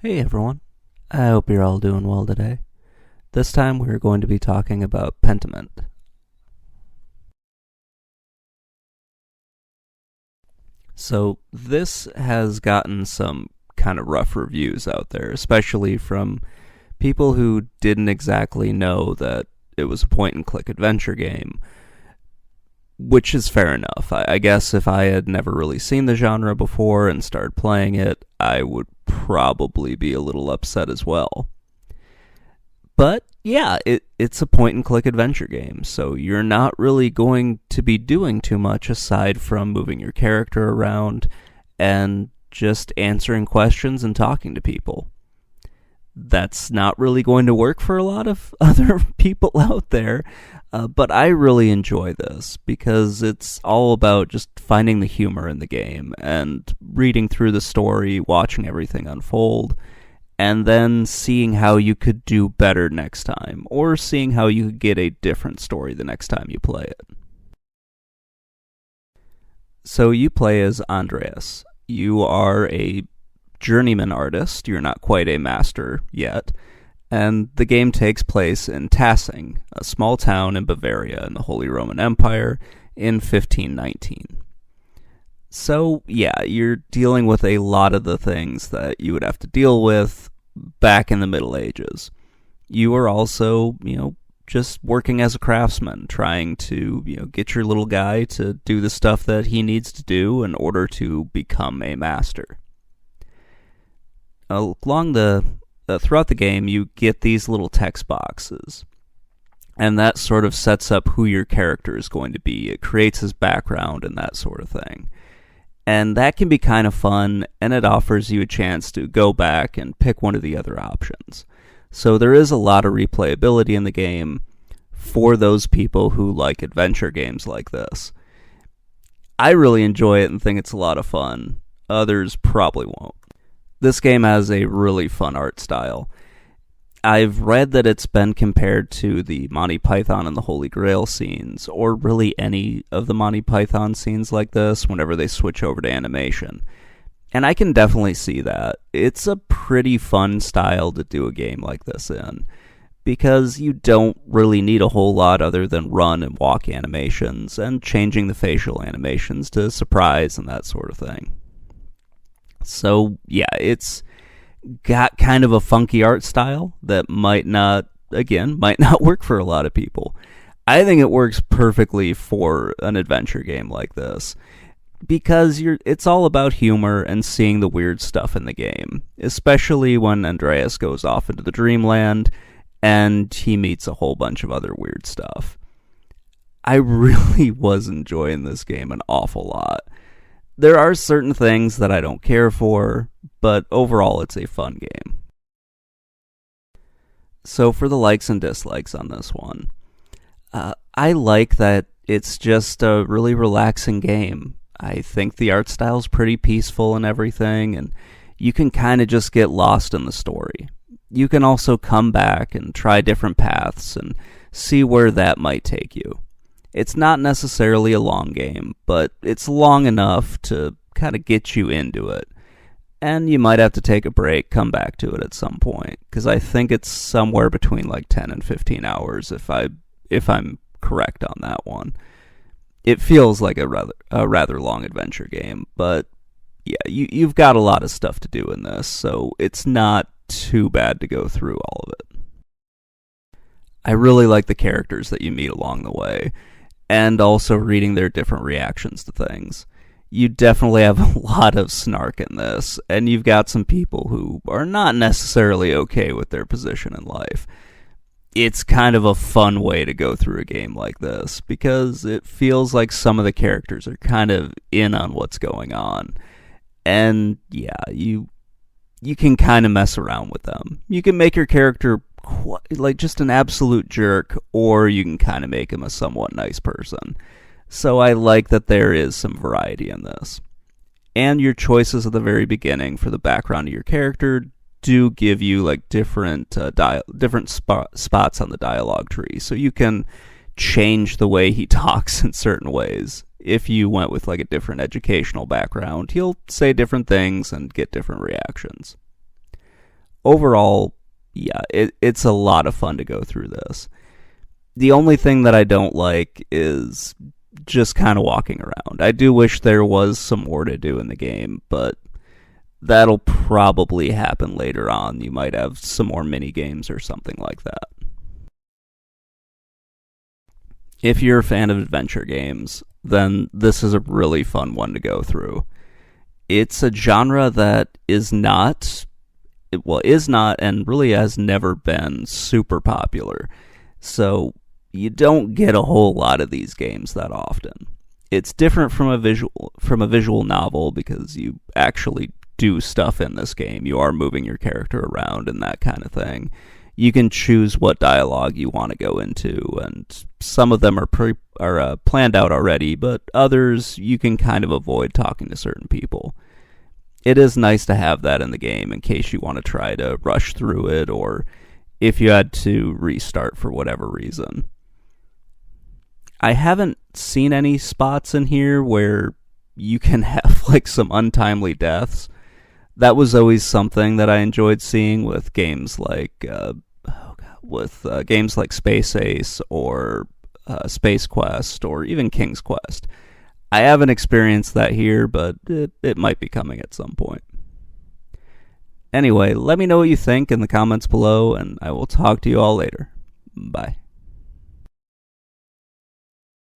Hey everyone, I hope you're all doing well today. This time we're going to be talking about Pentiment. So, this has gotten some kind of rough reviews out there, especially from people who didn't exactly know that it was a point and click adventure game, which is fair enough. I guess if I had never really seen the genre before and started playing it, I would probably be a little upset as well. But yeah, it's a point and click adventure game, so you're not really going to be doing too much aside from moving your character around and just answering questions and talking to people. That's not really going to work for a lot of other people out there, but I really enjoy this because it's all about just finding the humor in the game and reading through the story, watching everything unfold, and then seeing how you could do better next time, or seeing how you could get a different story the next time you play it. So you play as Andreas. You are a journeyman artist, you're not quite a master yet, and the game takes place in Tassing, a small town in Bavaria in the Holy Roman Empire in 1519. So, yeah, you're dealing with a lot of the things that you would have to deal with back in the Middle Ages. You are also, just working as a craftsman, trying to, get your little guy to do the stuff that he needs to do in order to become a master. Throughout the game, you get these little text boxes, and that sort of sets up who your character is going to be. It creates his background and that sort of thing. And that can be kind of fun, and it offers you a chance to go back and pick one of the other options. So there is a lot of replayability in the game for those people who like adventure games like this. I really enjoy it and think it's a lot of fun. Others probably won't. This game has a really fun art style. I've read that it's been compared to the Monty Python and the Holy Grail scenes, or really any of the Monty Python scenes like this whenever they switch over to animation. And I can definitely see that. It's a pretty fun style to do a game like this in, because you don't really need a whole lot other than run and walk animations and changing the facial animations to surprise and that sort of thing. So, yeah, it's got kind of a funky art style that might not work for a lot of people. I think it works perfectly for an adventure game like this because it's all about humor and seeing the weird stuff in the game, especially when Andreas goes off into the dreamland and he meets a whole bunch of other weird stuff. I really was enjoying this game an awful lot. There are certain things that I don't care for, but overall it's a fun game. So for the likes and dislikes on this one, I like that it's just a really relaxing game. I think the art style's pretty peaceful and everything, and you can kind of just get lost in the story. You can also come back and try different paths and see where that might take you. It's not necessarily a long game, but it's long enough to kind of get you into it. And you might have to take a break, come back to it at some point, because I think it's somewhere between like 10 and 15 hours if I'm correct on that one. It feels like a rather long adventure game, but yeah, you've got a lot of stuff to do in this, so it's not too bad to go through all of it. I really like the characters that you meet along the way, and also reading their different reactions to things. You definitely have a lot of snark in this, and you've got some people who are not necessarily okay with their position in life. It's kind of a fun way to go through a game like this, because it feels like some of the characters are kind of in on what's going on. And yeah, you can kind of mess around with them. You can make your character like just an absolute jerk, or you can kind of make him a somewhat nice person. So I like that there is some variety in this. And your choices at the very beginning for the background of your character do give you like different spots on the dialogue tree, so you can change the way he talks in certain ways. If you went with like a different educational background, he'll say different things and get different reactions. overall, yeah, it's a lot of fun to go through this. The only thing that I don't like is just kind of walking around. I do wish there was some more to do in the game, but that'll probably happen later on. You might have some more mini games or something like that. If you're a fan of adventure games, then this is a really fun one to go through. It's a genre that is not and really has never been super popular. So you don't get a whole lot of these games that often. It's different from a visual novel because you actually do stuff in this game. You are moving your character around and that kind of thing. You can choose what dialogue you want to go into, and some of them are planned out already, but others you can kind of avoid talking to certain people. It is nice to have that in the game in case you want to try to rush through it, or if you had to restart for whatever reason. I haven't seen any spots in here where you can have like some untimely deaths. That was always something that I enjoyed seeing with games like games like Space Ace or Space Quest or even King's Quest. I haven't experienced that here, but it might be coming at some point. Anyway, let me know what you think in the comments below, and I will talk to you all later. Bye.